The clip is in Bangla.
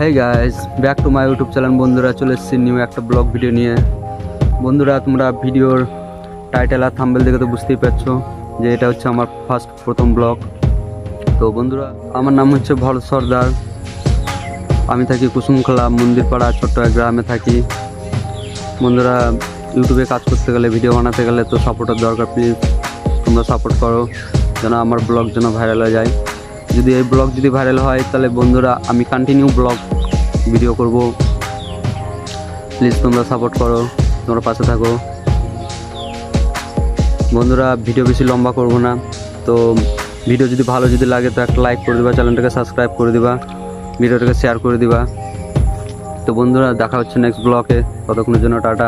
Hey guys, back to my YouTube channel. বন্ধুরা, চলে এসেছি নিউ একটা ব্লগ ভিডিও নিয়ে। বন্ধুরা, তোমরা ভিডিওর টাইটেল আর থাম্বনেল দেখে তো বুঝতেই পারছো যে এটা হচ্ছে আমার প্রথম ব্লগ। তো বন্ধুরা, আমার নাম হচ্ছে ভরত সর্দার। আমি থাকি কুসুমখোলা মন্দিরপাড়া ছোট্ট এক গ্রামে থাকি। বন্ধুরা, ইউটিউবে কাজ করতে গেলে, ভিডিও বানাতে গেলে তো সাপোর্টের দরকার। প্লিজ তোমরা সাপোর্ট করো যেন আমার ব্লগ যেন ভাইরাল হয়ে যায়। যদি এই ব্লগ যদি ভাইরাল হয় তাহলে বন্ধুরা আমি কন্টিনিউ ব্লগ ভিডিও করব। প্লিজ তোমরা সাপোর্ট করো, তোমরা পাশে থাকো। বন্ধুরা, ভিডিও বেশি লম্বা করব না, তো ভিডিও যদি ভালো যদি লাগে তো একটা লাইক করে দিবা, চ্যানেলটাকে সাবস্ক্রাইব করে দিবা, ভিডিওটাকে শেয়ার করে দিবা। তো বন্ধুরা, দেখা হচ্ছে নেক্সট ব্লগে। ততক্ষণের জন্য টাটা।